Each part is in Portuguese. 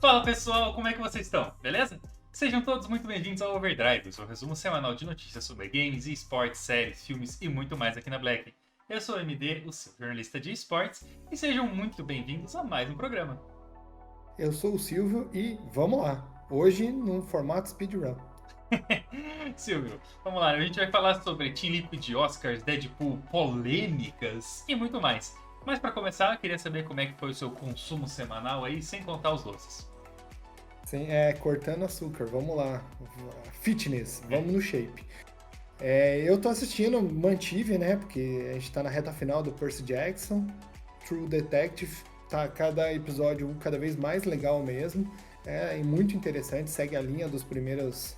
Fala pessoal, como é que vocês estão? Beleza? Sejam todos muito bem-vindos ao Overdrive, o seu resumo semanal de notícias sobre games, esportes, séries, filmes e muito mais aqui na Black. Eu sou o MD, o seu jornalista de esportes, e sejam muito bem-vindos a mais um programa. Eu sou o Silvio e vamos lá. Hoje num formato speedrun. Silvio, vamos lá, a gente vai falar sobre Team Liquid, Oscars, Deadpool, polêmicas e muito mais. Mas para começar, eu queria saber como é que foi o seu consumo semanal aí, sem contar os doces. Sim, cortando açúcar, vamos lá. Fitness, vamos no shape. Eu tô assistindo, mantive, né? Porque a gente tá na reta final do Percy Jackson. True Detective, tá cada episódio cada vez mais legal mesmo. E muito interessante, segue a linha dos primeiras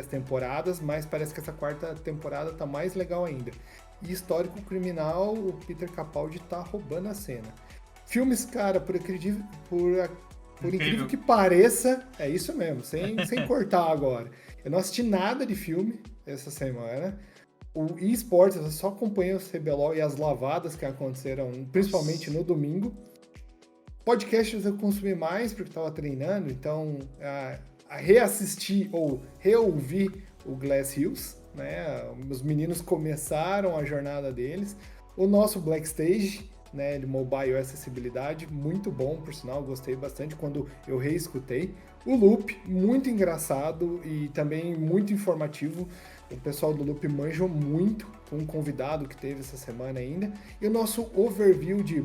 temporadas, mas parece que essa quarta temporada tá mais legal ainda. E histórico criminal, o Peter Capaldi tá roubando a cena. Filmes, cara, por incrível Incrível. que pareça, é isso mesmo, sem cortar agora. Eu não assisti nada de filme essa semana. O eSports, eu só acompanhei o CBLOL e as lavadas que aconteceram, principalmente no domingo. Podcasts eu consumi mais porque estava treinando, então a reassistir ou reouvir o Glass Hills, né? Os meninos começaram a jornada deles. O nosso Blackstage, né, de mobile e acessibilidade, muito bom, por sinal, gostei bastante quando eu reescutei. O Loop, muito engraçado e também muito informativo. O pessoal do Loop manjou muito com um convidado que teve essa semana ainda. E o nosso overview de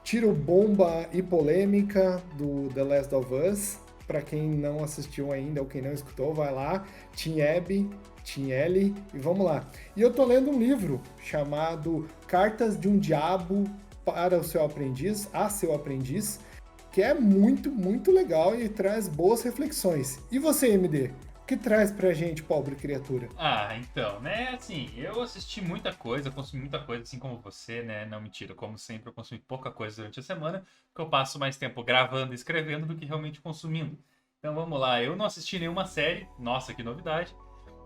tiro, bomba e polêmica do The Last of Us. Para quem não assistiu ainda ou quem não escutou, vai lá. Team Abby, Team Ellie e vamos lá. E eu tô lendo um livro chamado Cartas de um Diabo para o seu aprendiz, a seu aprendiz, que é muito, muito legal e traz boas reflexões. E você, MD? O que traz pra gente, pobre criatura? Então, né, assim, eu assisti muita coisa, consumi muita coisa, assim como você, né, não mentira, como sempre, eu consumi pouca coisa durante a semana, porque eu passo mais tempo gravando e escrevendo do que realmente consumindo. Então vamos lá, eu não assisti nenhuma série, nossa, que novidade,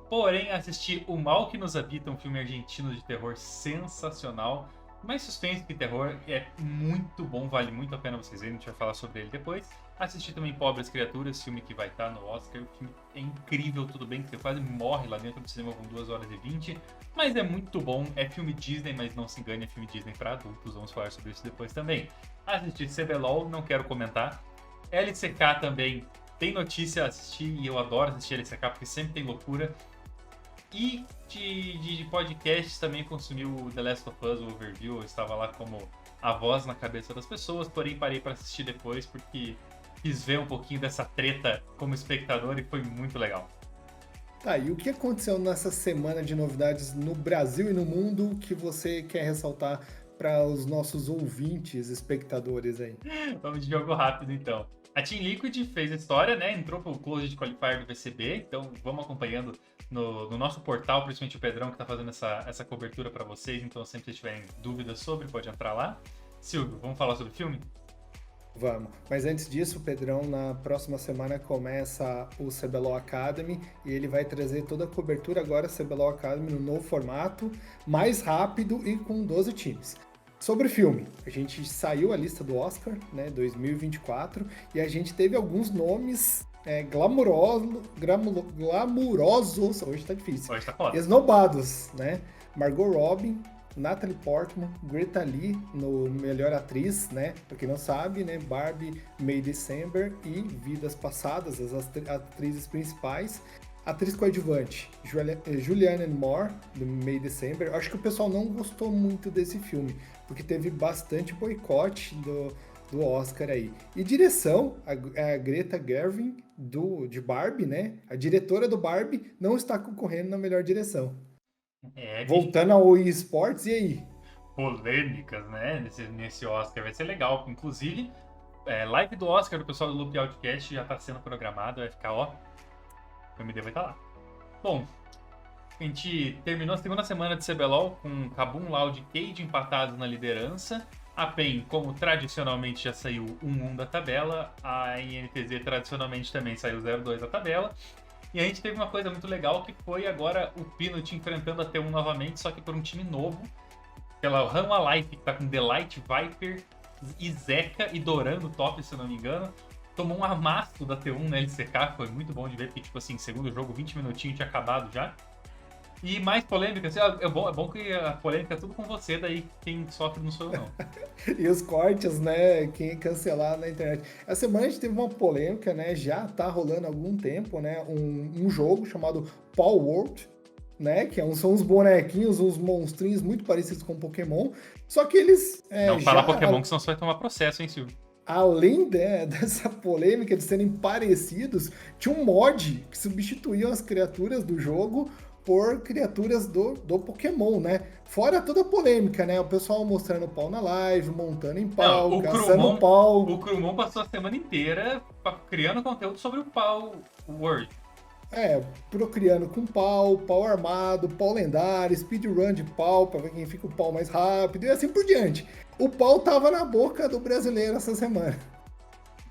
porém assisti O Mal que Nos Habita, um filme argentino de terror sensacional, mais suspense que terror, é muito bom, vale muito a pena vocês verem, a gente vai falar sobre ele depois. Assisti também Pobres Criaturas, filme que vai estar no Oscar. O filme é incrível, tudo bem que você quase morre lá dentro do cinema com 2 horas e 20, mas é muito bom. É filme Disney, mas não se engane, é filme Disney para adultos. Vamos falar sobre isso depois também. Assisti CBLOL, não quero comentar. LCK também tem notícia a assistir e eu adoro assistir LCK porque sempre tem loucura. E de podcasts também consumi o The Last of Us, o Overview. Eu estava lá como a voz na cabeça das pessoas, porém parei para assistir depois porque quis ver um pouquinho dessa treta como espectador e foi muito legal. Tá, e o que aconteceu nessa semana de novidades no Brasil e no mundo que você quer ressaltar para os nossos ouvintes, espectadores aí? Vamos de jogo rápido então. A Team Liquid fez a história, né? Entrou pro Closed Qualifier do VCB, então vamos acompanhando no nosso portal, principalmente o Pedrão que tá fazendo essa cobertura para vocês, então sempre que tiverem dúvidas sobre, pode entrar lá. Silvio, vamos falar sobre o filme? Vamos. Mas antes disso, o Pedrão, na próxima semana começa o CBLOL Academy e ele vai trazer toda a cobertura agora CBLOL Academy no novo formato, mais rápido e com 12 times. Sobre o filme, a gente saiu a lista do Oscar, né, 2024, e a gente teve alguns nomes glamurosos, hoje tá difícil, Hoje tá foda. esnobados, né? Margot Robbie, Natalie Portman, Greta Lee no Melhor Atriz, né? Pra quem não sabe, né? Barbie, May December e Vidas Passadas, as atrizes principais. Atriz coadjuvante, Julianne Moore, do May December. Acho que o pessoal não gostou muito desse filme, porque teve bastante boicote do Oscar aí. E direção, a Greta Gerwig, de Barbie, né? A diretora do Barbie não está concorrendo na melhor direção. É, bicho, Voltando ao eSports, e aí? polêmicas, né? Nesse Oscar vai ser legal. Inclusive, live do Oscar do pessoal do Loop Outcast já tá sendo programado, vai ficar, ó, o MD vai estar lá. Bom, a gente terminou a segunda semana de CBLOL com Kabum, Loud e Cade empatados na liderança. A PEN, como tradicionalmente já saiu 1-1 da tabela, a INTZ tradicionalmente também saiu 0-2 da tabela. E a gente teve uma coisa muito legal que foi agora o Peanut enfrentando a T1 novamente, só que por um time novo. Pela Hanwha Life, que tá com Delight, Viper, e Zeca e Doran no top, se eu não me engano. tomou um amasso da T1 na LCK, foi muito bom de ver, porque, tipo assim, segundo jogo, 20 minutinhos tinha acabado já. E mais polêmica, assim, é bom que a polêmica é tudo com você, daí quem sofre não sou eu, não. E os cortes, né? Quem cancelar na internet. Essa semana a gente teve uma polêmica, né? Já tá rolando há algum tempo, né? Um jogo chamado Paw World, né? Que são uns bonequinhos, uns monstrinhos muito parecidos com Pokémon. Só que eles Não fala Pokémon, que senão você vai tomar processo, hein, Silvio? além dessa polêmica de serem parecidos, tinha um mod que substituía as criaturas do jogo por criaturas do Pokémon, né? Fora toda a polêmica, né? O pessoal mostrando pau na live, montando em Não, pau, caçando pau. o Krumon passou a semana inteira criando conteúdo sobre o Pau World. Procriando com pau, pau armado, pau lendário, speedrun de pau, pra ver quem fica o pau mais rápido e assim por diante. O pau tava na boca do brasileiro essa semana.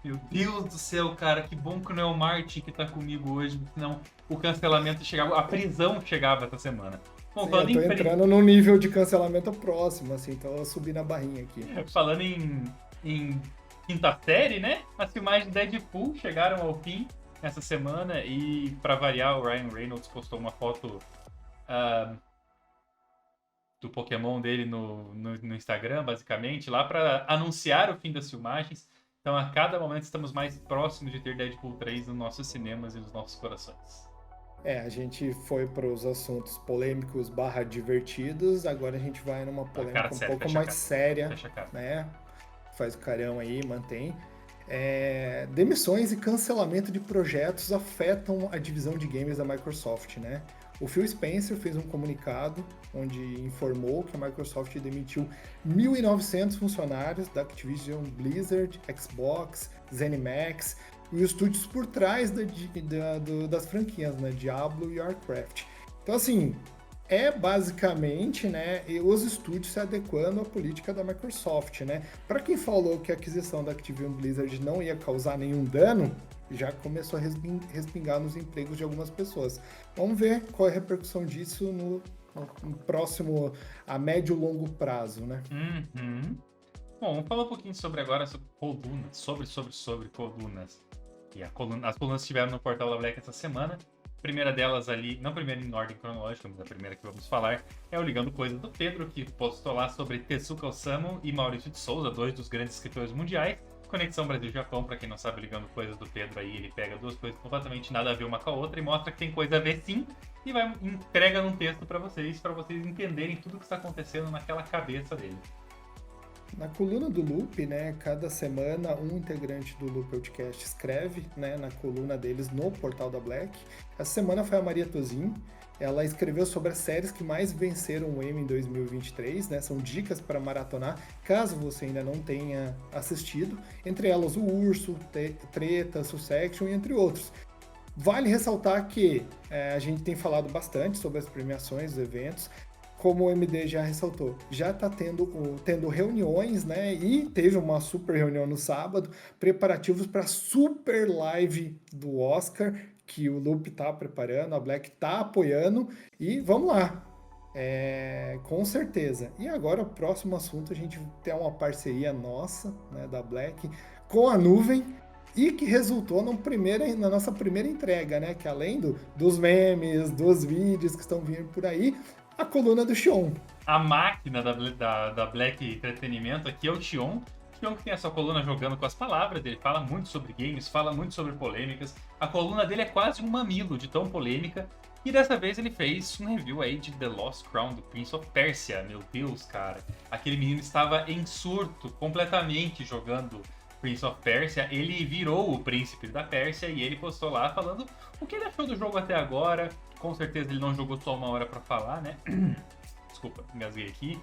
Meu Deus do céu, cara, que bom que não é o Martin que tá comigo hoje, senão o cancelamento chegava, a prisão chegava essa semana. Bom, Sim, eu tô entrando no nível de cancelamento próximo, assim, então eu subi na barrinha aqui. Falando em quinta série, né? As filmagens de Deadpool chegaram ao fim essa semana e, pra variar, o Ryan Reynolds postou uma foto do Pokémon dele no Instagram, basicamente, lá pra anunciar o fim das filmagens. Então, a cada momento estamos mais próximos de ter Deadpool 3 nos nossos cinemas e nos nossos corações. A gente foi para os assuntos polêmicos / divertidos, agora a gente vai numa polêmica um pouco mais séria, né? Faz o carão aí, mantém. Demissões e cancelamento de projetos afetam a divisão de games da Microsoft, né? O Phil Spencer fez um comunicado onde informou que a Microsoft demitiu 1.900 funcionários da Activision Blizzard, Xbox, ZeniMax e os estúdios por trás das franquias, né? Diablo e Warcraft. Então, assim, basicamente, né, os estúdios se adequando à política da Microsoft, né? Para quem falou que a aquisição da Activision Blizzard não ia causar nenhum dano, já começou a respingar nos empregos de algumas pessoas. Vamos ver qual é a repercussão disso no próximo, a médio e longo prazo, né? Uhum. Bom, vamos falar um pouquinho sobre colunas, sobre colunas. E as colunas estiveram no portal da Black essa semana. A primeira delas ali, não primeira em ordem cronológica, mas a primeira que vamos falar é o Ligando Coisas do Pedro, que postou lá sobre Tetsuka Osamu e Maurício de Souza, dois dos grandes escritores mundiais. Conexão Brasil-Japão, pra quem não sabe, Ligando Coisas do Pedro aí, ele pega duas coisas completamente nada a ver uma com a outra e mostra que tem coisa a ver sim, e entrega num texto pra vocês entenderem tudo que está acontecendo naquela cabeça dele. Na coluna do Loop, né, cada semana um integrante do Loop Podcast escreve, né, na coluna deles no portal da Black. Essa semana foi a Maria Tozin. Ela escreveu sobre as séries que mais venceram o Emmy em 2023, né? São dicas para maratonar, caso você ainda não tenha assistido. Entre elas, O Urso, Treta, Succession, entre outros. Vale ressaltar que a gente tem falado bastante sobre as premiações, os eventos. Como o MD já ressaltou, já está tendo reuniões, né? E teve uma super reunião no sábado, preparativos para a super live do Oscar, que o Loop tá preparando, a Black tá apoiando, e vamos lá, com certeza. E agora o próximo assunto, a gente tem uma parceria nossa, né, da Black, com a Nuvem, e que resultou na nossa primeira entrega, né, que além dos memes, dos vídeos que estão vindo por aí, a coluna do Xion. A máquina da Black Entretenimento aqui é o Xion. Xion que tem essa coluna jogando com as palavras, ele fala muito sobre games, fala muito sobre polêmicas. A coluna dele é quase um mamilo de tão polêmica. E dessa vez ele fez um review aí de The Lost Crown do Prince of Persia. Meu Deus, cara. Aquele menino estava em surto, completamente jogando Prince of Persia. Ele virou o príncipe da Pérsia e ele postou lá falando o que ele achou do jogo até agora. Com certeza ele não jogou só uma hora pra falar, né? Desculpa, engasguei aqui.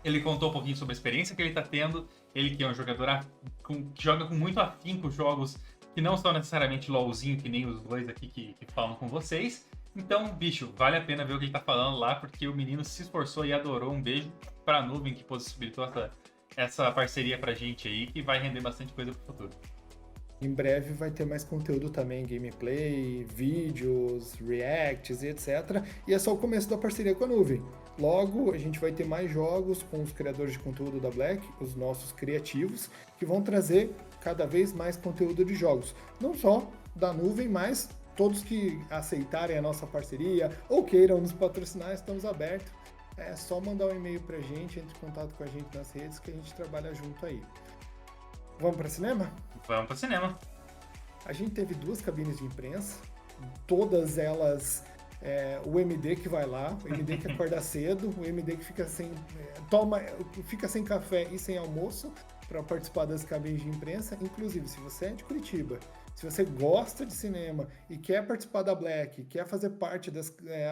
Ele contou um pouquinho sobre a experiência que ele tá tendo. Ele que é um jogador que joga com muito afinco jogos que não são necessariamente LOLzinho, que nem os dois aqui que falam com vocês. Então, bicho, vale a pena ver o que ele tá falando lá, porque o menino se esforçou e adorou. Um beijo pra Nuvem, que possibilitou essa parceria pra gente aí, que vai render bastante coisa pro futuro. Em breve vai ter mais conteúdo também, gameplay, vídeos, reacts e etc. E é só o começo da parceria com a Nuvem. Logo, a gente vai ter mais jogos com os criadores de conteúdo da Black, os nossos criativos, que vão trazer cada vez mais conteúdo de jogos. Não só da nuvem, mas todos que aceitarem a nossa parceria ou queiram nos patrocinar, estamos abertos. É só mandar um e-mail pra gente, entre em contato com a gente nas redes que a gente trabalha junto aí. Vamos para cinema? Vamos pro cinema. A gente teve 2 cabines de imprensa, todas elas o MD que vai lá, o MD que acorda cedo, o MD que fica fica sem café e sem almoço para participar das cabines de imprensa. Inclusive, se você é de Curitiba, se você gosta de cinema e quer participar da Black, quer fazer parte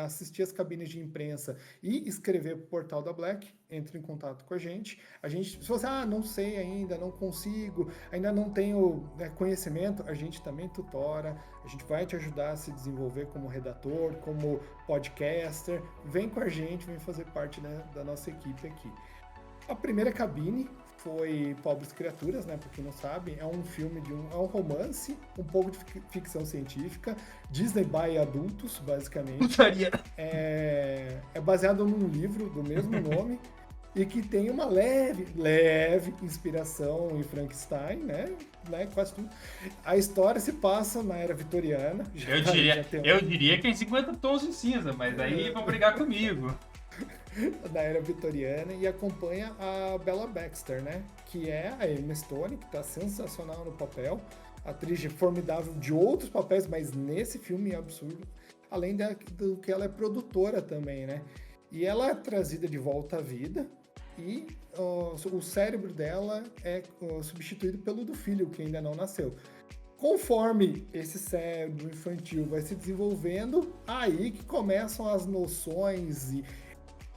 assistir as cabines de imprensa e escrever para o portal da Black, entre em contato com a gente. Se você, não sei ainda, não consigo, ainda não tenho conhecimento, a gente também tutora, a gente vai te ajudar a se desenvolver como redator, como podcaster. Vem com a gente, vem fazer parte da nossa equipe aqui. A primeira cabine foi Pobres Criaturas, né? Pra quem não sabe, é um filme é um romance, um pouco de ficção científica, Disney by adultos, basicamente. Putaria. É baseado num livro do mesmo nome e que tem uma leve inspiração em Frankenstein, né? Quase tudo. A história se passa na era vitoriana. Eu diria que é em 50 tons de cinza, mas aí vão brigar comigo. Da era vitoriana, e acompanha a Bella Baxter, né? Que é a Emma Stone, que tá sensacional no papel, atriz formidável de outros papéis, mas nesse filme é absurdo, além do que ela é produtora também, né? E ela é trazida de volta à vida, e o cérebro dela é substituído pelo do filho, que ainda não nasceu. Conforme esse cérebro infantil vai se desenvolvendo, aí que começam as noções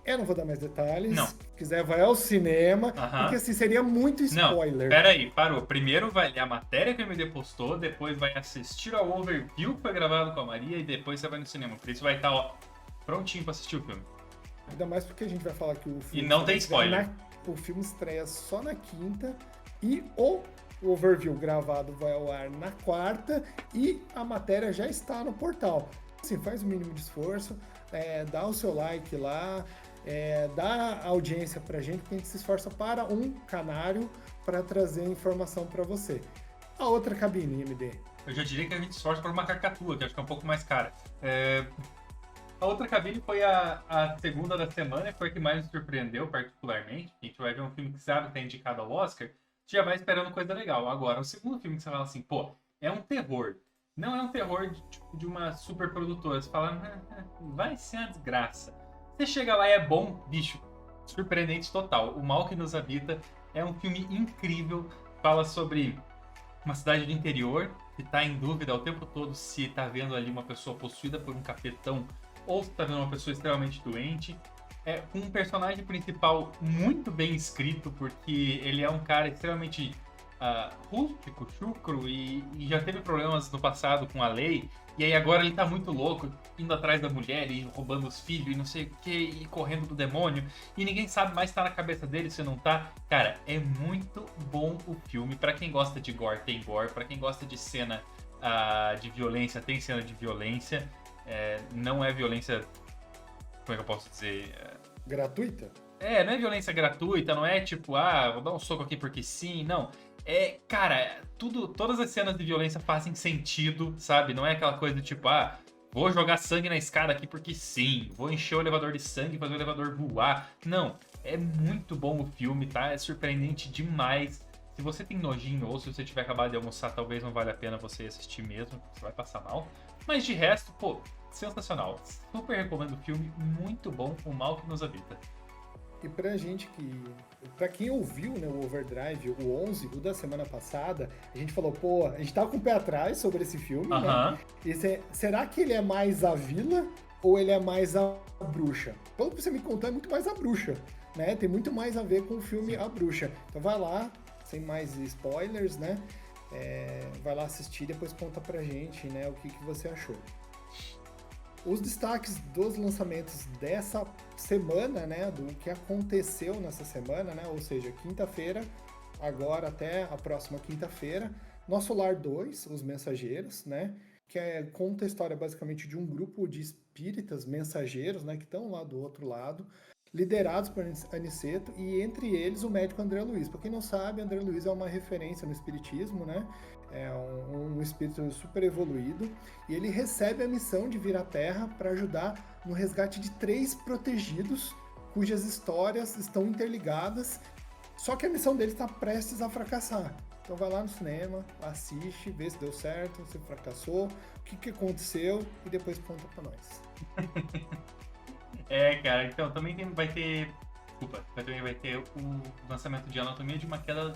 eu não vou dar mais detalhes. Não. Se quiser, vai ao cinema. Porque assim, seria muito spoiler. Não, peraí, parou. Primeiro vai ler a matéria que o MD postou, depois vai assistir ao overview que foi gravado com a Maria e depois você vai no cinema. Por isso vai estar, prontinho pra assistir o filme. Ainda mais porque a gente vai falar que o filme... E não tem spoiler. O filme estreia só na quinta e o overview gravado vai ao ar na quarta e a matéria já está no portal. Assim, faz o mínimo de esforço, dá o seu like lá, dá audiência pra gente, porque a gente se esforça para um canário para trazer informação para você. A outra cabine, MD. Eu já diria que a gente se esforça para uma cacatua, que acho que é um pouco mais cara. A outra cabine foi a segunda da semana, foi a que mais nos surpreendeu particularmente. A gente vai ver um filme que sabe que é indicado ao Oscar, já vai esperando coisa legal. Agora, o segundo filme que você fala assim, pô, é um terror. Não é um terror de uma super produtora. Você fala, vai ser uma desgraça. Você chega lá e é bom, bicho, surpreendente total. O Mal que Nos Habita é um filme incrível. Fala sobre uma cidade do interior que está em dúvida o tempo todo se está vendo ali uma pessoa possuída por um capetão ou se está vendo uma pessoa extremamente doente. É um personagem principal muito bem escrito, porque ele é um cara extremamente rústico, chucro e já teve problemas no passado com a lei. E aí agora ele tá muito louco, indo atrás da mulher e roubando os filhos e não sei o que, e correndo do demônio. E ninguém sabe mais se tá na cabeça dele, se não tá. Cara, é muito bom o filme. Pra quem gosta de gore, tem gore. Pra quem gosta de cena de violência, tem cena de violência. Não é violência... Como é que eu posso dizer? Gratuita? Não é violência gratuita, não é tipo, vou dar um soco aqui porque sim, não. Cara, todas as cenas de violência fazem sentido, sabe? Não é aquela coisa do tipo, vou jogar sangue na escada aqui porque sim, vou encher o elevador de sangue e fazer o elevador voar. Não, é muito bom o filme, tá? É surpreendente demais. Se você tem nojinho ou se você tiver acabado de almoçar, talvez não valha a pena você assistir mesmo, você vai passar mal. Mas de resto, pô, sensacional. Super recomendo o filme, muito bom, O Mal que Nos Habita. E pra quem ouviu, né, o Overdrive, o 11, o da semana passada, a gente falou, pô, a gente tava com o pé atrás sobre esse filme, né? E será que ele é mais a vila ou ele é mais a bruxa? Pelo que você me contou, é muito mais a bruxa, né? Tem muito mais a ver com o filme A Bruxa. Então vai lá, sem mais spoilers, né? Vai lá assistir e depois conta pra gente, né, o que você achou. Os destaques dos lançamentos dessa semana, né, do que aconteceu nessa semana, né, ou seja, quinta-feira, agora até a próxima quinta-feira, Nosso Lar 2, Os Mensageiros, né, que conta a história basicamente de um grupo de espíritas mensageiros, né, que estão lá do outro lado, liderados por Aniceto, e entre eles o médico André Luiz. Para quem não sabe, André Luiz é uma referência no espiritismo, né? É um espírito super evoluído, e ele recebe a missão de vir à Terra para ajudar no resgate de 3 protegidos, cujas histórias estão interligadas, só que a missão dele está prestes a fracassar. Então vai lá no cinema, assiste, vê se deu certo, se fracassou, o que aconteceu, e depois conta para nós. Cara, então também vai ter. Desculpa, também vai ter o lançamento de Anatomia de uma Queda.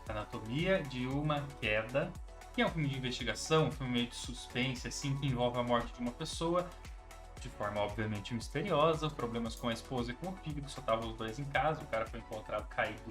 Anatomia de uma Queda, que é um filme de investigação, um filme meio de suspense, assim, que envolve a morte de uma pessoa, de forma obviamente misteriosa, problemas com a esposa e com o filho, que só estavam os dois em casa, o cara foi encontrado caído,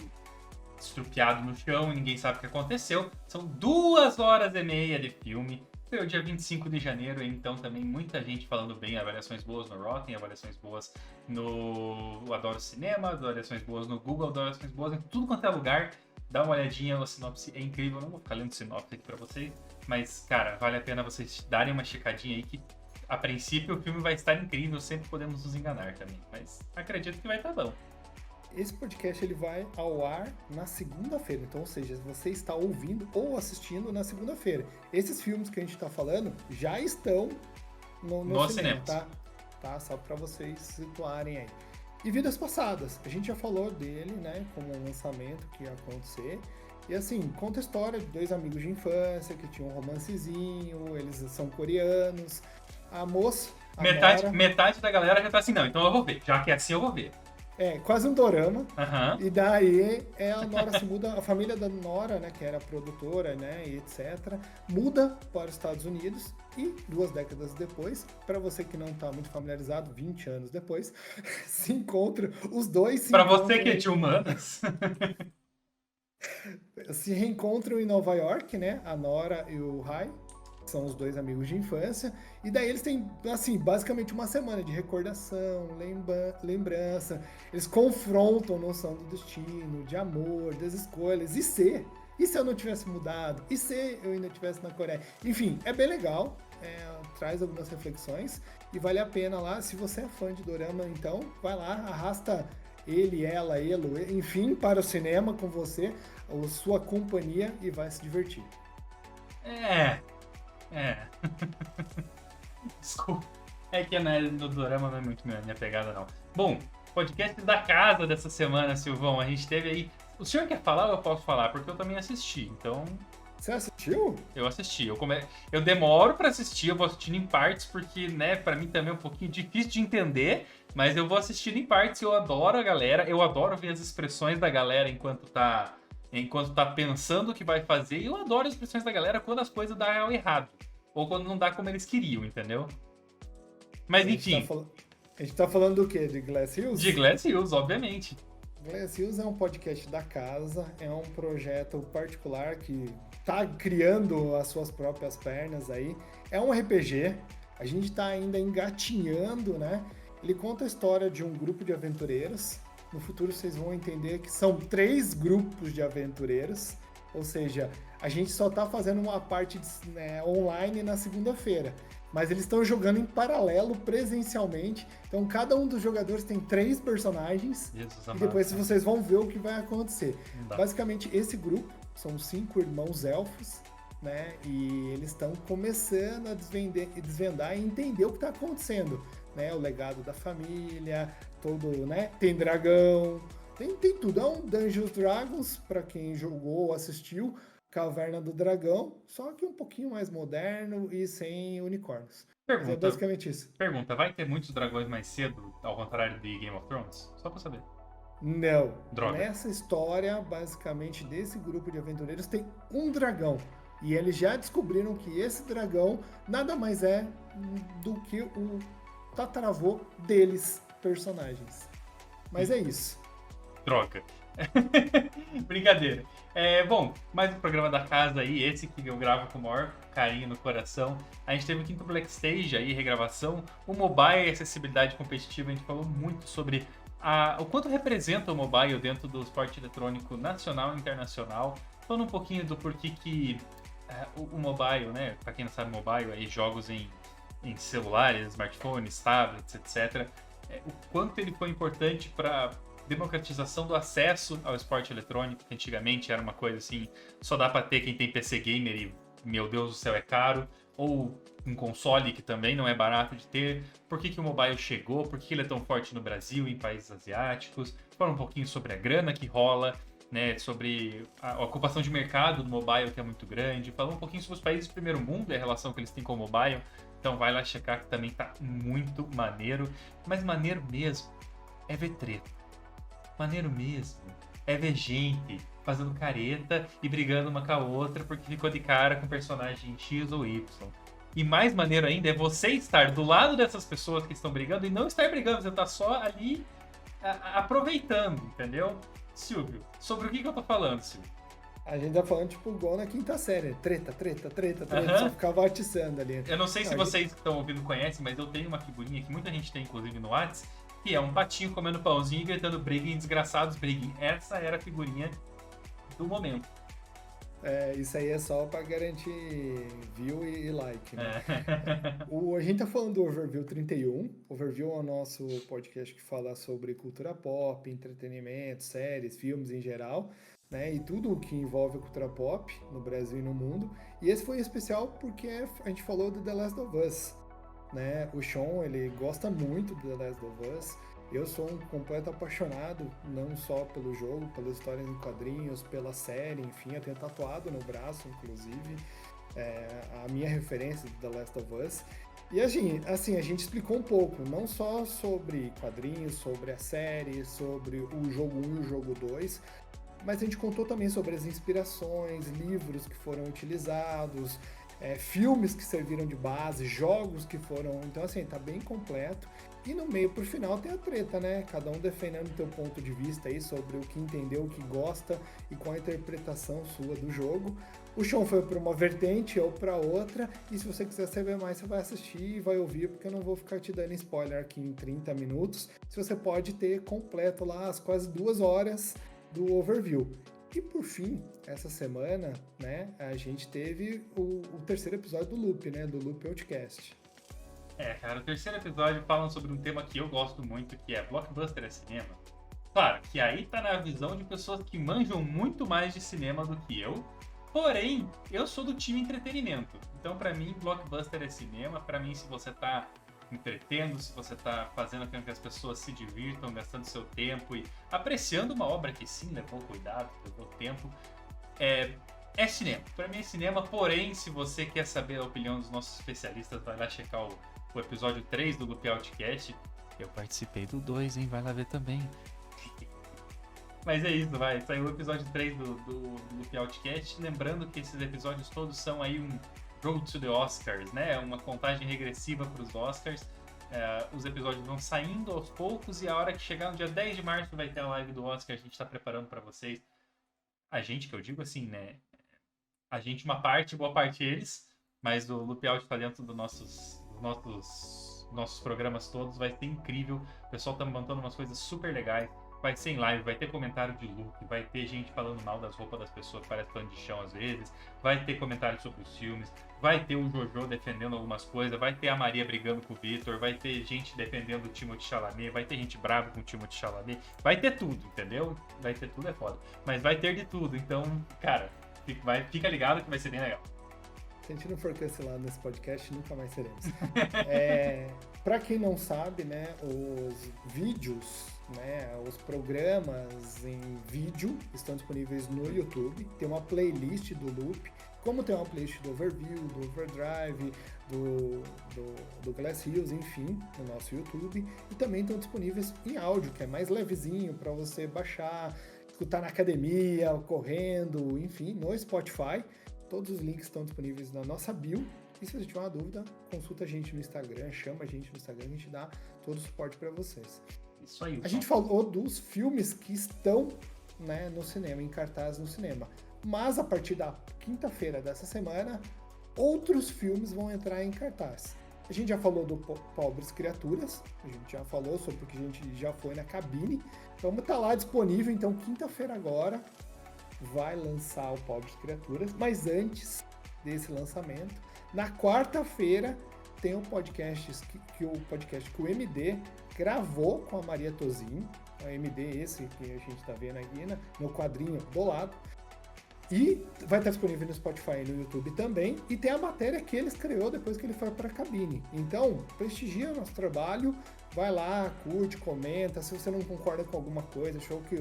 estrupiado no chão, e ninguém sabe o que aconteceu. São 2h30 de filme. Foi o dia 25 de janeiro, então também muita gente falando bem, avaliações boas no Rotten, avaliações boas no Adoro Cinema, avaliações boas no Google, avaliações boas em tudo quanto é lugar. Dá uma olhadinha, a sinopse é incrível. Eu não vou ficar lendo sinopse aqui pra vocês, mas, cara, vale a pena vocês darem uma checadinha aí, que a princípio o filme vai estar incrível, sempre podemos nos enganar também, mas acredito que vai estar bom. Esse podcast ele vai ao ar na segunda-feira, então, ou seja, você está ouvindo ou assistindo na segunda-feira. Esses filmes que a gente está falando já estão no cinema, tá? Só para vocês situarem aí. E Vidas Passadas, a gente já falou dele, né, como um lançamento que ia acontecer. E assim, conta a história de 2 amigos de infância que tinham um romancezinho, eles são coreanos. A moça, metade da galera já tá assim, não, então eu vou ver, já que é assim eu vou ver. É, quase um dorama. Uhum. E daí a Nora se muda, a família da Nora, né, que era produtora, né, e etc., muda para os Estados Unidos, e 2 décadas depois, para você que não está muito familiarizado, 20 anos depois, se encontram, os dois se encontram... Para você que é de humanas. Se reencontram em Nova York, né, a Nora e o Rai, são os 2 amigos de infância, e daí eles têm, assim, basicamente uma semana de recordação, lembrança, eles confrontam a noção do destino, de amor, das escolhas, e se eu não tivesse mudado, e se eu ainda estivesse na Coreia, enfim, é bem legal, traz algumas reflexões, e vale a pena lá, se você é fã de dorama, então, vai lá, arrasta ele, ela, enfim, para o cinema com você, ou sua companhia, e vai se divertir. Desculpa. É que no dorama não é muito minha pegada, não. Bom, podcast da casa dessa semana, Silvão. A gente teve aí... O senhor quer falar ou eu posso falar? Porque eu também assisti, então... Você assistiu? Eu assisti. Eu demoro pra assistir, eu vou assistindo em partes, porque, né, pra mim também é um pouquinho difícil de entender, mas eu vou assistindo em partes. Eu adoro a galera, eu adoro ver as expressões da galera enquanto tá pensando o que vai fazer, e eu adoro as expressões da galera quando as coisas dão errado. Ou quando não dá como eles queriam, entendeu? Mas enfim. A gente tá falando do quê? De Glass Hills? De Glass Hills, obviamente. Glass Hills é um podcast da casa, é um projeto particular que tá criando as suas próprias pernas aí. É um RPG, a gente tá ainda engatinhando, né? Ele conta a história de um grupo de aventureiros. No futuro vocês vão entender que são 3 grupos de aventureiros, ou seja, a gente só tá fazendo uma parte online na segunda-feira, mas eles estão jogando em paralelo, presencialmente, então cada um dos jogadores tem 3 personagens, e depois vocês vão ver o que vai acontecer. Basicamente, esse grupo são 5 irmãos elfos, né, e eles estão começando a desvendar e entender o que está acontecendo, né, o legado da família, todo, né, tem dragão, tem tudo, é um Dungeons Dragons, para quem jogou ou assistiu, Caverna do Dragão, só que um pouquinho mais moderno e sem unicórnios. Mas é basicamente isso. Pergunta, vai ter muitos dragões mais cedo, ao contrário de Game of Thrones? Só pra saber. Não. Droga. Nessa história, basicamente, desse grupo de aventureiros, tem um dragão. E eles já descobriram que esse dragão nada mais é do que o tataravô deles, personagens. Mas é isso. Droga. Brincadeira. Bom, mais um programa da casa aí, esse que eu gravo com o maior carinho no coração. A gente teve o 5º Black Stage aí, regravação. O mobile e acessibilidade competitiva, a gente falou muito sobre o quanto representa o mobile dentro do esporte eletrônico nacional e internacional. Falando um pouquinho do porquê que o mobile, né, pra quem não sabe, mobile aí, jogos em celulares, smartphones, tablets, etc., o quanto ele foi importante para democratização do acesso ao esporte eletrônico, que antigamente era uma coisa assim, só dá para ter quem tem PC gamer e, meu Deus do céu, é caro, ou um console que também não é barato de ter. Por que o mobile chegou? Por que ele é tão forte no Brasil e em países asiáticos? Fala um pouquinho sobre a grana que rola, né, sobre a ocupação de mercado do mobile, que é muito grande. Fala um pouquinho sobre os países do primeiro mundo e a relação que eles têm com o mobile. Então vai lá checar que também tá muito maneiro. Mas maneiro mesmo é ver treta. Maneiro mesmo é ver gente fazendo careta e brigando uma com a outra porque ficou de cara com personagem X ou Y. E mais maneiro ainda é você estar do lado dessas pessoas que estão brigando e não estar brigando, você tá só ali aproveitando, entendeu? Silvio, sobre o que eu tô falando, Silvio? A gente tá falando, tipo, igual na quinta série. Treta, Aham. só ficava atiçando ali. Eu não sei se A vocês que estão ouvindo conhecem, mas eu tenho uma figurinha que muita gente tem, inclusive no WhatsApp, que é um patinho comendo pãozinho e gritando briguem, desgraçados, briguem. Essa era a figurinha do momento. isso aí é só pra garantir view e like, né? É. A gente tá falando do Overview 31. Overview é o nosso podcast que fala sobre cultura pop, entretenimento, séries, filmes em geral, né? E tudo o que envolve a cultura pop no Brasil e no mundo. E esse foi especial porque a gente falou do The Last of Us, né? O Sean, ele gosta muito do The Last of Us. Eu sou um completo apaixonado, não só pelo jogo, pelas histórias em quadrinhos, pela série, enfim, eu tenho tatuado no braço, inclusive, a minha referência de The Last of Us. E assim, a gente explicou um pouco, não só sobre quadrinhos, sobre a série, sobre o jogo 1 e o jogo 2, mas a gente contou também sobre as inspirações, livros que foram utilizados, filmes que serviram de base, jogos que foram... Então, assim, tá bem completo. E no meio, por final, tem a treta, né? Cada um defendendo o seu ponto de vista aí sobre o que entendeu, o que gosta e qual a interpretação sua do jogo. O Sean foi para uma vertente, eu para outra. E se você quiser saber mais, você vai assistir e vai ouvir, porque eu não vou ficar te dando spoiler aqui em 30 minutos. Se você pode ter completo lá as quase 2 horas do overview. E por fim, essa semana, né, a gente teve o terceiro episódio do Loop, né, do Loop Outcast. Cara, o terceiro episódio fala sobre um tema que eu gosto muito, que é blockbuster é cinema. Claro, que aí tá na visão de pessoas que manjam muito mais de cinema do que eu, porém, eu sou do time entretenimento. Então, pra mim, blockbuster é cinema. Pra mim, se você tá entretendo, se você tá fazendo com que as pessoas se divirtam, gastando seu tempo e apreciando uma obra que sim levou cuidado, levou tempo, é cinema. Pra mim é cinema, porém, se você quer saber a opinião dos nossos especialistas, vai lá checar o episódio 3 do Loop Outcast. Eu participei do 2, hein? Vai lá ver também. Mas é isso, vai. Saiu o episódio 3 do Loop Outcast. Lembrando que esses episódios todos são aí um Road to the Oscars, né? Uma contagem regressiva para os Oscars. Os episódios vão saindo aos poucos e a hora que chegar no dia 10 de março vai ter a live do Oscar. A gente está preparando para vocês. A gente, que eu digo assim, né? A gente, uma parte, boa parte eles, mas o Loop Out tá dentro dos nossos programas todos. Vai ser incrível. O pessoal tá montando umas coisas super legais. Vai ser em live, vai ter comentário de look, vai ter gente falando mal das roupas das pessoas que parece pano de chão às vezes, vai ter comentário sobre os filmes, vai ter o Jojo defendendo algumas coisas, vai ter a Maria brigando com o Victor, vai ter gente defendendo o Timothée Chalamet, vai ter gente brava com o Timothée Chalamet, vai ter tudo, entendeu? Vai ter tudo, é foda. Mas vai ter de tudo, então, cara, fica ligado que vai ser bem legal. Se a gente não for cancelado nesse podcast, nunca mais seremos. Para quem não sabe, né, os vídeos, né, os programas em vídeo estão disponíveis no YouTube. Tem uma playlist do Loop, como tem uma playlist do Overview, do Overdrive, do Glass Hills, enfim, no nosso YouTube. E também estão disponíveis em áudio, que é mais levezinho para você baixar, escutar na academia, correndo, enfim, no Spotify. Todos os links estão disponíveis na nossa bio. E se você tiver uma dúvida, consulta a gente no Instagram, chama a gente no Instagram, a gente dá todo o suporte para vocês. Isso aí. A gente falou dos filmes que estão, né, no cinema, em cartaz no cinema. Mas a partir da quinta-feira dessa semana, outros filmes vão entrar em cartaz. A gente já falou do Pobres Criaturas, a gente já falou sobre porque a gente já foi na cabine. Então tá lá disponível, então quinta-feira agora vai lançar o Pobres Criaturas, mas antes desse lançamento, na quarta-feira tem um podcast que o MD gravou com a Maria Tozinho, o MD esse que a gente tá vendo aqui, né, no quadrinho do lado. E vai estar disponível no Spotify e no YouTube também. E tem a matéria que ele escreveu depois que ele foi para a cabine. Então, prestigia o nosso trabalho, vai lá, curte, comenta. Se você não concorda com alguma coisa, achou que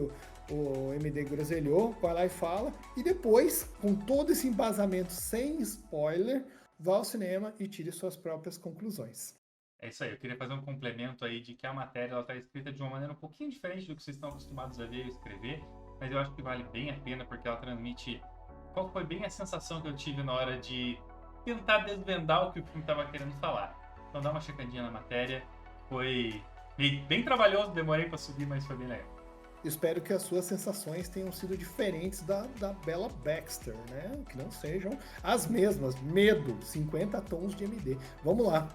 o MD groselhou, vai lá e fala. E depois, com todo esse embasamento sem spoiler, vá ao cinema e tire suas próprias conclusões. É isso aí, eu queria fazer um complemento aí de que a matéria está escrita de uma maneira um pouquinho diferente do que vocês estão acostumados a ver e escrever, mas eu acho que vale bem a pena porque ela transmite qual foi bem a sensação que eu tive na hora de tentar desvendar o que o filme estava querendo falar. Então dá uma checadinha na matéria, foi bem trabalhoso, demorei para subir, mas foi bem legal. Espero que as suas sensações tenham sido diferentes da Bella Baxter, né? Que não sejam as mesmas. Medo, 50 tons de MD. Vamos lá.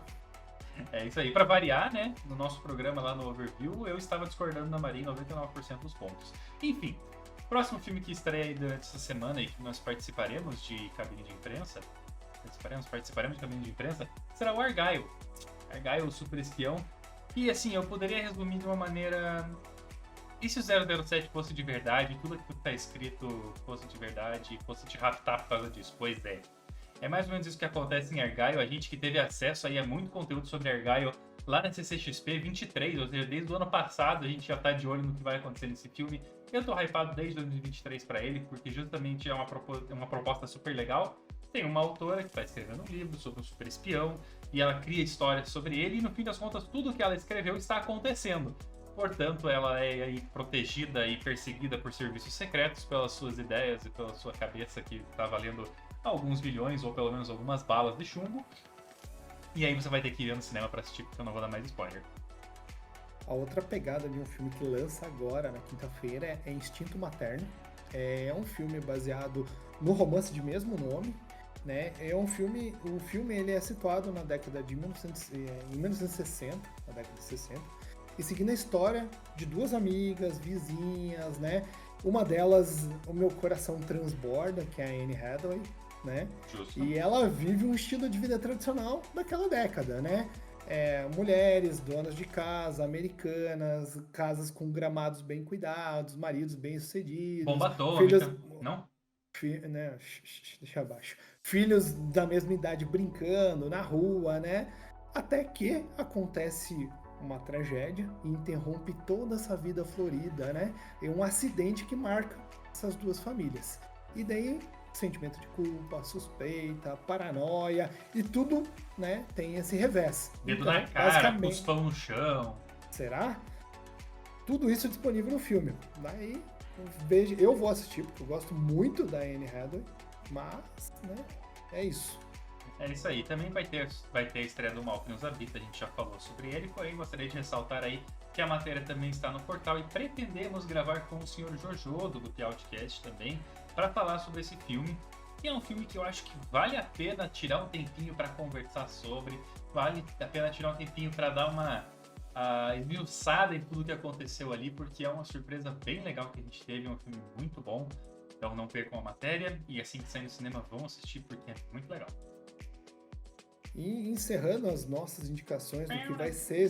É isso aí. Para variar, né? No nosso programa lá no Overview, eu estava discordando da Maria em 99% dos pontos. Enfim, próximo filme que estreia aí durante essa semana e que nós participaremos de cabine de imprensa, participaremos de cabine de imprensa, será o Argylle. Argylle, o super espião. E assim, eu poderia resumir de uma maneira... E se o 007 fosse de verdade, tudo aquilo que está escrito fosse de verdade, fosse te raptar por causa disso? Pois é. É mais ou menos isso que acontece em Argylle. A gente que teve acesso aí a muito conteúdo sobre Argylle lá na CCXP 23, ou seja, desde o ano passado a gente já tá de olho no que vai acontecer nesse filme. Eu tô hypado desde 2023 para ele, porque justamente é uma proposta super legal. Tem uma autora que está escrevendo um livro sobre um super espião, e ela cria histórias sobre ele, e no fim das contas tudo que ela escreveu está acontecendo. Portanto, ela é aí protegida e perseguida por serviços secretos pelas suas ideias e pela sua cabeça que tá valendo alguns bilhões ou pelo menos algumas balas de chumbo. E aí você vai ter que ir no cinema para assistir, porque eu não vou dar mais spoiler. A outra pegada de um filme que lança agora, na quinta-feira, é Instinto Materno. É um filme baseado no romance de mesmo nome, né? É um filme, o filme ele é situado na década de 1960, na década de 60, e seguindo a história de duas amigas, vizinhas, né? Uma delas, o meu coração transborda, que é a Anne Hathaway, né? Justo. E ela vive um estilo de vida tradicional daquela década, né? Mulheres, donas de casa, americanas, casas com gramados bem cuidados, maridos bem-sucedidos. Bomba atômica, não? Né? Deixa abaixo. Filhos da mesma idade brincando na rua, né? Até que acontece uma tragédia e interrompe toda essa vida florida, né? É um acidente que marca essas duas famílias. E daí, sentimento de culpa, suspeita, paranoia e tudo, né? Tem esse revés. Dedo então, na cara, cuspão no chão. Será? Tudo isso é disponível no filme. Daí, eu vou assistir, porque eu gosto muito da Anne Hathaway, mas, né? É isso. É isso aí. Também vai ter a estreia do Mal que nos habita, a gente já falou sobre ele, porém gostaria de ressaltar aí que a matéria também está no portal e pretendemos gravar com o Sr. Jojo do Book Outcast também para falar sobre esse filme. E é um filme que eu acho que vale a pena tirar um tempinho para conversar sobre, vale a pena tirar um tempinho para dar uma esmiuçada em tudo que aconteceu ali, porque é uma surpresa bem legal que a gente teve, é um filme muito bom. Então não percam a matéria e assim que sair no cinema vão assistir porque é muito legal. E encerrando as nossas indicações do que vai ser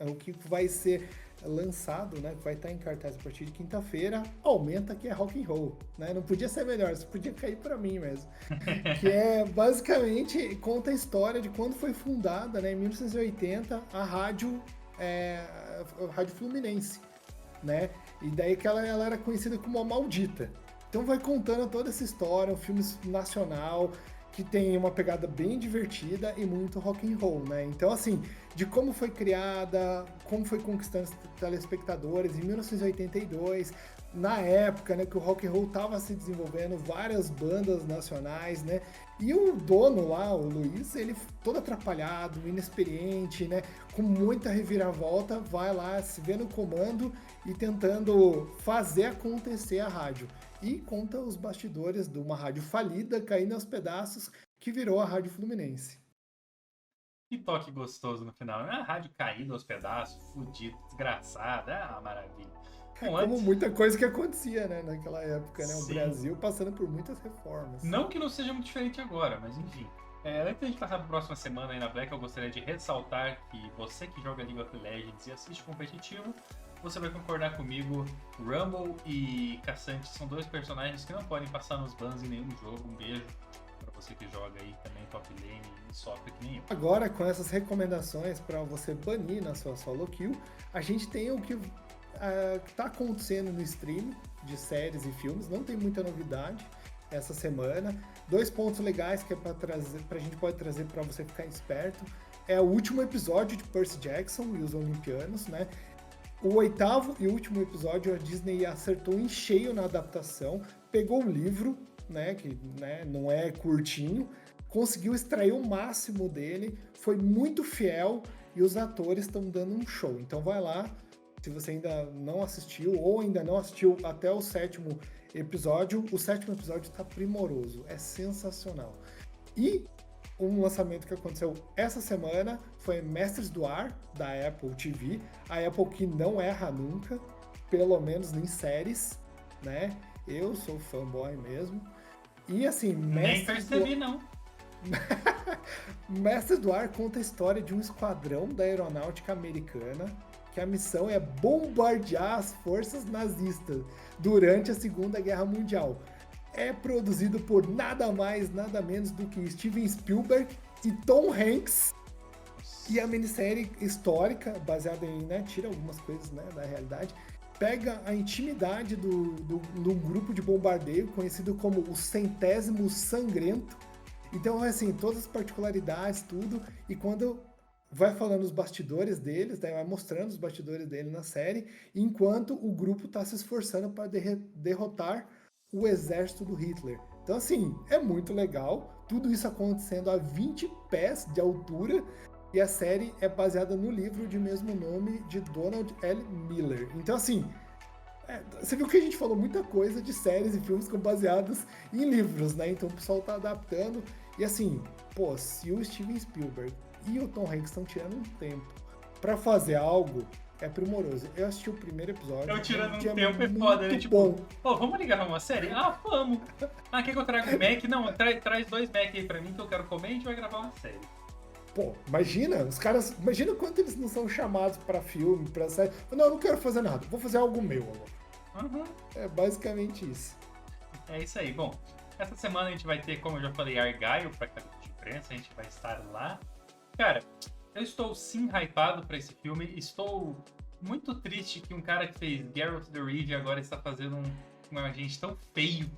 o que vai ser lançado, né, que vai estar em cartaz a partir de quinta-feira, aumenta que é rock and roll, né? Não podia ser melhor, isso podia cair para mim mesmo. Que é basicamente conta a história de quando foi fundada, né, em 1980, a Rádio Fluminense, né? E daí que ela era conhecida como a Maldita. Então vai contando toda essa história, um filme nacional que tem uma pegada bem divertida e muito rock and roll, né? Então, assim, de como foi criada, como foi conquistando os telespectadores em 1982, na época, né, que o rock and roll estava se desenvolvendo, várias bandas nacionais, né? E o dono lá, o Luiz, ele todo atrapalhado, inexperiente, né? Com muita reviravolta, vai lá, se vê no comando e tentando fazer acontecer a rádio. E conta os bastidores de uma rádio falida, caindo aos pedaços, que virou a Rádio Fluminense. Que toque gostoso no final, né? A rádio caída aos pedaços, fudido, desgraçada, maravilha. Bom, como muita coisa que acontecia, né, naquela época, né? Sim. O Brasil passando por muitas reformas. Não que não seja muito diferente agora, mas enfim. Antes da gente passar para a próxima semana aí na Black, eu gostaria de ressaltar que você que joga League of Legends e assiste competitivo, você vai concordar comigo, Rumble e Cassante são dois personagens que não podem passar nos bans em nenhum jogo. Um beijo para você que joga aí também top lane e sofre que nem eu. Agora, com essas recomendações para você banir na sua solo kill, a gente tem o que está acontecendo no stream de séries e filmes. Não tem muita novidade essa semana. 2 pontos legais que é a gente pode trazer para você ficar esperto. É o último episódio de Percy Jackson e os Olimpianos, né? O 8º e último episódio, a Disney acertou em cheio na adaptação, pegou o livro, né, que né, não é curtinho, conseguiu extrair o máximo dele, foi muito fiel e os atores estão dando um show. Então vai lá, se você ainda não assistiu ou ainda não assistiu até o 7º episódio, o 7º episódio está primoroso, é sensacional. E um lançamento que aconteceu essa semana foi Mestres do Ar, da Apple TV. A Apple que não erra nunca, pelo menos em séries, né? Eu sou fanboy mesmo. E assim, Nem percebi, não. Mestres do Ar conta a história de um esquadrão da aeronáutica americana que a missão é bombardear as forças nazistas durante a Segunda Guerra Mundial. É produzido por nada mais, nada menos do que Steven Spielberg e Tom Hanks. E a minissérie histórica, baseada em, né, tira algumas coisas, né, da realidade, pega a intimidade de um grupo de bombardeio conhecido como o Centésimo Sangrento. Então, assim, todas as particularidades, tudo, e quando vai falando os bastidores deles, né, vai mostrando os bastidores dele na série, enquanto o grupo está se esforçando para derrotar o exército do Hitler. Então, assim, é muito legal. Tudo isso acontecendo a 20 pés de altura. E a série é baseada no livro de mesmo nome de Donald L. Miller. Então, assim, você viu que a gente falou muita coisa de séries e filmes que são baseados em livros, né? Então o pessoal tá adaptando. E assim, pô, se o Steven Spielberg e o Tom Hanks estão tirando um tempo pra fazer algo, é primoroso. Eu assisti o primeiro episódio. Eu tirando um tempo é foda, né? Tipo, pô, vamos ligar numa série? Ah, vamos. Ah, quer que eu traga um Mac? Não, traz 2 Mac aí pra mim que eu quero comer e a gente vai gravar uma série. Pô, imagina, os caras, imagina quanto eles não são chamados pra filme, pra série. Não, eu não quero fazer nada, vou fazer algo meu agora. Uhum. É basicamente isso. É isso aí. Bom, essa semana a gente vai ter, como eu já falei, Argyle pra cabine de imprensa, a gente vai estar lá. Cara, eu estou sim hypado pra esse filme, estou muito triste que um cara que fez Geralt of Rivia agora está fazendo um agente tão feio.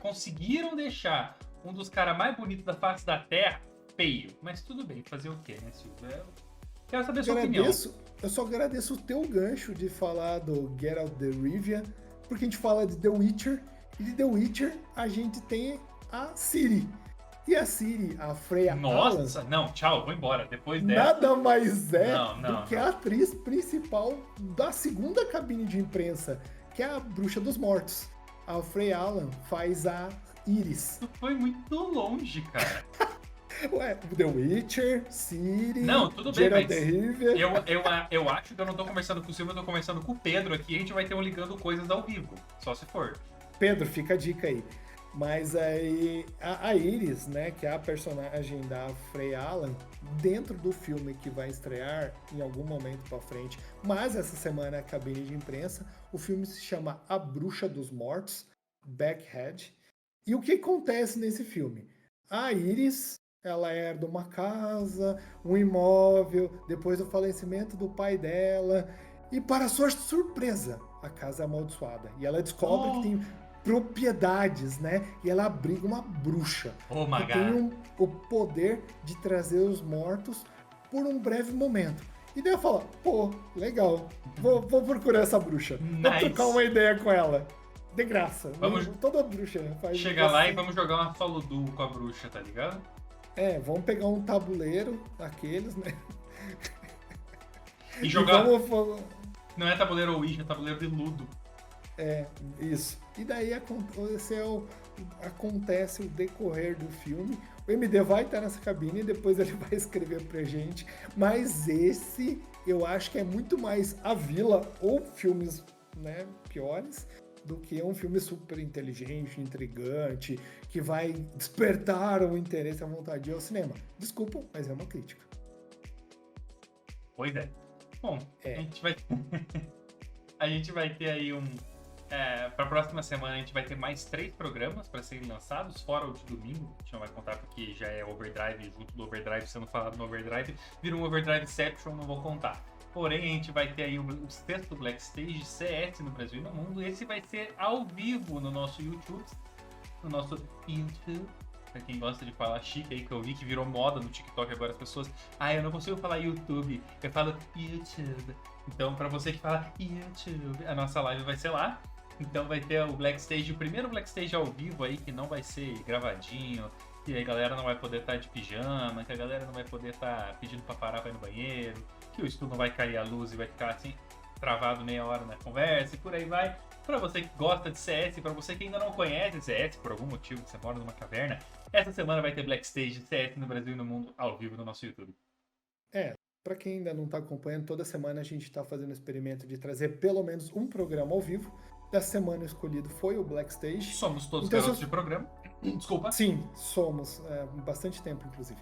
Conseguiram deixar um dos caras mais bonitos da face da Terra feio. Mas tudo bem, fazer o quê, né, Silvio? Quero saber a sua opinião. Eu só agradeço o teu gancho de falar do Geralt of Rivia, porque a gente fala de The Witcher, e de The Witcher a gente tem a Ciri. E a Ciri, a Freya Nossa, Allan, não, tchau, vou embora. Depois dela. Nada mais é do que a atriz principal da segunda cabine de imprensa, que é a Bruxa dos Mortos. A Freya Allan faz a Iris. Isso foi muito longe, cara. Ué, The Witcher, Ciri, não, tudo bem, Geralt mas de Rivia. Eu acho que eu não tô conversando com o Silvio, eu tô conversando com o Pedro aqui, a gente vai ter um Ligando Coisas ao vivo, só se for. Pedro, fica a dica aí. Mas aí, a Iris, né, que é a personagem da Freya Allan, dentro do filme que vai estrear em algum momento pra frente, mas essa semana é a cabine de imprensa, o filme se chama A Bruxa dos Mortos, Backhead. E o que acontece nesse filme? A Iris, ela herda uma casa, um imóvel, depois do falecimento do pai dela, e para sua surpresa, a casa é amaldiçoada. E ela descobre que tem propriedades, né? E ela abriga uma bruxa que tem o poder de trazer os mortos por um breve momento. E daí eu falo, pô, legal, vou procurar essa bruxa, nice. Vou trocar uma ideia com ela. De graça. Toda bruxa faz. Chegar lá e vamos jogar uma solo duo com a bruxa, tá ligado? Vamos pegar um tabuleiro, aqueles, né? E jogar. Não é tabuleiro Ouija, é tabuleiro de Ludo. Isso. E daí acontece o decorrer do filme. O MD vai estar nessa cabine e depois ele vai escrever pra gente. Mas esse, eu acho que é muito mais a Vila ou filmes, né, piores do que um filme super inteligente, intrigante, que vai despertar o interesse e a vontade de ir ao cinema. Desculpa, mas é uma crítica. Pois é. Bom, a gente vai ter aí para a próxima semana a gente vai ter mais 3 programas para serem lançados, fora o de domingo. A gente não vai contar porque já é Overdrive, junto do Overdrive, sendo falado no Overdrive. Vira um Overdriveception, não vou contar. Porém, a gente vai ter aí o sexto Black Stage CS no Brasil e no mundo. Esse vai ser ao vivo no nosso YouTube. Pra quem gosta de falar chique aí, que eu vi que virou moda no TikTok agora as pessoas. Eu não consigo falar YouTube, eu falo YouTube. Então, pra você que fala YouTube, a nossa live vai ser lá. Então vai ter o Black Stage, o primeiro Black Stage ao vivo aí, que não vai ser gravadinho, que a galera não vai poder estar de pijama, que a galera não vai poder estar pedindo pra parar pra ir no banheiro, que o estudo não vai cair a luz e vai ficar assim, travado meia hora na conversa e por aí vai. Pra você que gosta de CS, pra você que ainda não conhece CS, por algum motivo que você mora numa caverna, essa semana vai ter Black Stage CS no Brasil e no mundo ao vivo no nosso YouTube. Para quem ainda não está acompanhando, toda semana a gente está fazendo o experimento de trazer pelo menos um programa ao vivo. Dessa semana o escolhido foi o Black Stage. Somos todos então, garotos de programa. Desculpa. Sim, somos. Bastante tempo, inclusive.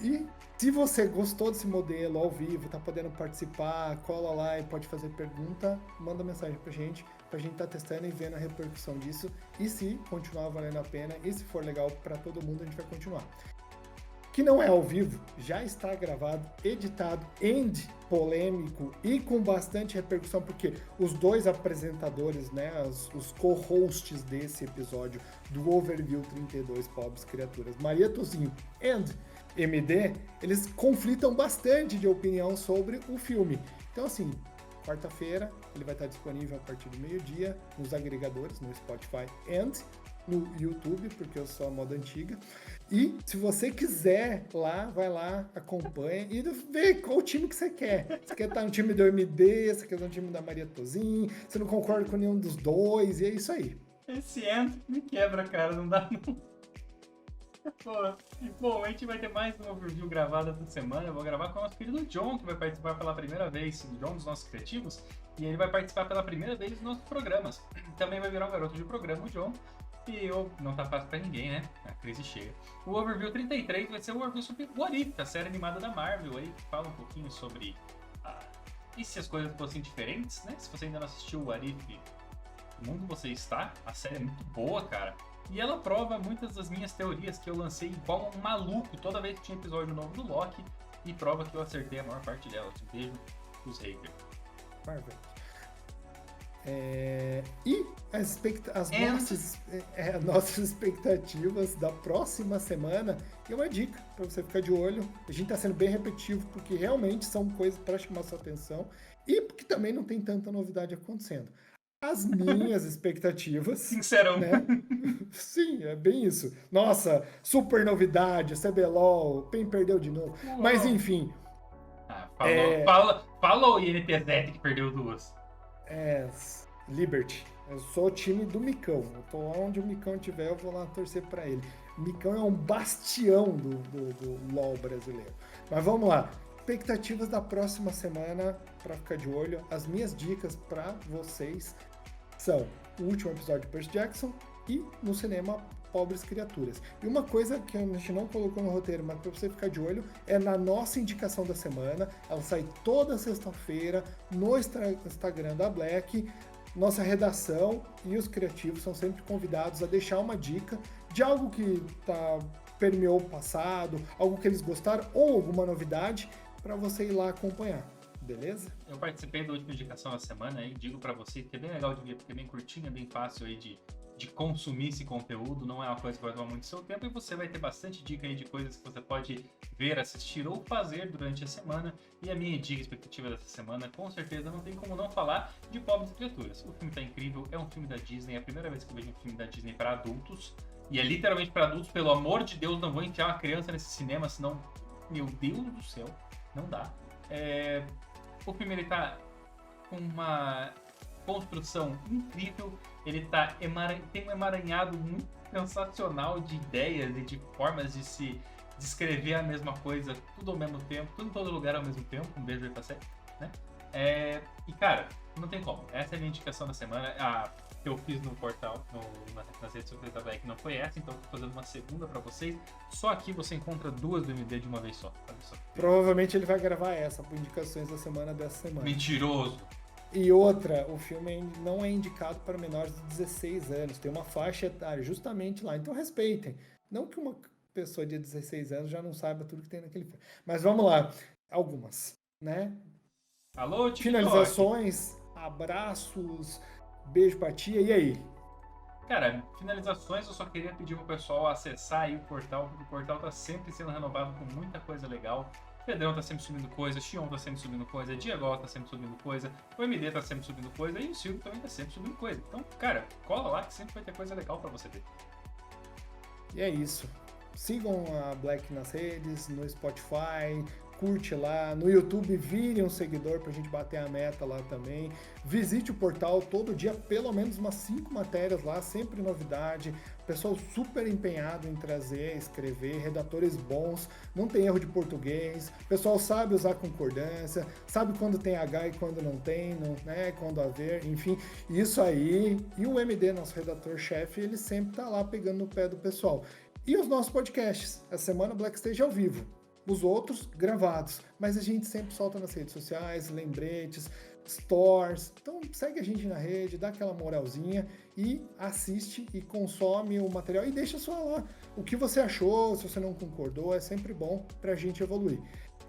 E se você gostou desse modelo ao vivo, tá podendo participar, cola lá e pode fazer pergunta, manda mensagem pra gente tá testando e vendo a repercussão disso. E se continuar valendo a pena, e se for legal para todo mundo, a gente vai continuar. Que não é ao vivo, já está gravado, editado, polêmico e com bastante repercussão, porque os dois apresentadores, né, os co-hosts desse episódio do Overview 32 Pobres Criaturas, Maria Tozinho e MD, eles conflitam bastante de opinião sobre o filme. Então, assim, quarta-feira ele vai estar disponível a partir do meio-dia nos agregadores, no Spotify no YouTube, porque eu sou a moda antiga. E se você quiser lá, vai lá, acompanha e vê qual time que você quer. Você quer estar no time do MD, você quer estar no time da Maria Tozinho, você não concorda com nenhum dos dois, e é isso aí. Esse me quebra, cara, não dá não. Bom, a gente vai ter mais um overview gravado essa semana. Eu vou gravar com o nosso querido John, que vai participar pela primeira vez, o John dos nossos criativos, e ele vai participar pela primeira vez dos nossos programas. Também vai virar um garoto de programa, o John. E não tá fácil pra ninguém, né? A crise chega. O Overview 33 vai ser o Overview sobre What If, a série animada da Marvel aí, que fala um pouquinho sobre e se as coisas fossem diferentes, né? Se você ainda não assistiu o What If, o mundo você está, a série é muito boa, cara. E ela prova muitas das minhas teorias que eu lancei igual um maluco toda vez que tinha episódio novo do Loki, e prova que eu acertei a maior parte delas. Um beijo pros haters. Marvel. E as nossas expectativas da próxima semana, e uma dica para você ficar de olho. A gente está sendo bem repetitivo porque realmente são coisas para chamar sua atenção e porque também não tem tanta novidade acontecendo. As minhas expectativas... Sincerão. Né? Sim, é bem isso. Nossa, super novidade, CBLOL, quem perdeu de novo. Uau. Mas enfim... Falou o INTZ que perdeu duas. Liberty. Eu sou o time do Micão. Eu tô onde o Micão estiver, eu vou lá torcer pra ele. O Micão é um bastião do LoL brasileiro. Mas vamos lá. Expectativas da próxima semana pra ficar de olho. As minhas dicas pra vocês são o último episódio de Percy Jackson e no cinema Pobres Criaturas. E uma coisa que a gente não colocou no roteiro, mas pra você ficar de olho, é na nossa indicação da semana. Ela sai toda sexta-feira no Instagram da Black. Nossa redação e os criativos são sempre convidados a deixar uma dica de algo que permeou o passado, algo que eles gostaram ou alguma novidade para você ir lá acompanhar. Beleza? Eu participei da última indicação da semana e digo para você que é bem legal de ver, porque é bem curtinho, é bem fácil aí de consumir esse conteúdo, não é uma coisa que vai tomar muito seu tempo e você vai ter bastante dica aí de coisas que você pode ver, assistir ou fazer durante a semana. E a minha dica expectativa dessa semana, com certeza não tem como não falar de Pobres Criaturas. O filme tá incrível, é um filme da Disney, é a primeira vez que eu vejo um filme da Disney para adultos, e é literalmente para adultos. Pelo amor de Deus, não vou enfiar uma criança nesse cinema, senão, meu Deus do céu, não dá. O filme ele tá com uma construção incrível, ele tem um emaranhado muito sensacional de ideias e de formas de se descrever a mesma coisa, tudo ao mesmo tempo, tudo em todo lugar ao mesmo tempo. Um beijo aí pra você, né? E cara, não tem como. Essa é a minha indicação da semana. que eu fiz no portal, nas redes sociais da Black, não foi essa, então eu tô fazendo uma segunda pra vocês. Só aqui você encontra 2 do MD de uma vez só. Olha só. Provavelmente ele vai gravar essa, por indicações da semana dessa semana. Mentiroso! E outra, o filme não é indicado para menores de 16 anos, tem uma faixa etária justamente lá, então respeitem. Não que uma pessoa de 16 anos já não saiba tudo que tem naquele filme. Mas vamos lá, algumas, né? Alô, TikTok! Finalizações, abraços, beijo pra tia, e aí? Cara, finalizações eu só queria pedir pro pessoal acessar aí o portal, porque o portal tá sempre sendo renovado com muita coisa legal. O Pedrão tá sempre subindo coisa, Xion tá sempre subindo coisa, Diego tá sempre subindo coisa, o MD tá sempre subindo coisa e o Silvio também tá sempre subindo coisa. Então, cara, cola lá que sempre vai ter coisa legal pra você ver. E é isso. Sigam a Black nas redes, no Spotify, curte lá, no YouTube vire um seguidor pra gente bater a meta lá também. Visite o portal todo dia, pelo menos umas 5 matérias lá, sempre novidade. Pessoal super empenhado em trazer, escrever, redatores bons, não tem erro de português, pessoal sabe usar concordância, sabe quando tem H e quando não tem, né, quando haver, enfim, isso aí. E o MD, nosso redator-chefe, ele sempre tá lá pegando no pé do pessoal. E os nossos podcasts, a semana Blackstage ao vivo, os outros gravados, mas a gente sempre solta nas redes sociais, lembretes, stores, então segue a gente na rede, dá aquela moralzinha e assiste e consome o material e deixa só lá o que você achou, se você não concordou, é sempre bom pra gente evoluir.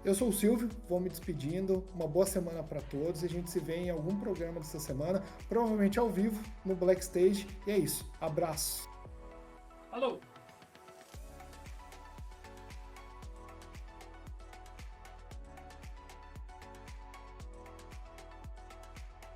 Eu sou o Silvio, vou me despedindo, uma boa semana para todos e a gente se vê em algum programa dessa semana, provavelmente ao vivo no Blackstage, e é isso, abraço! Alô!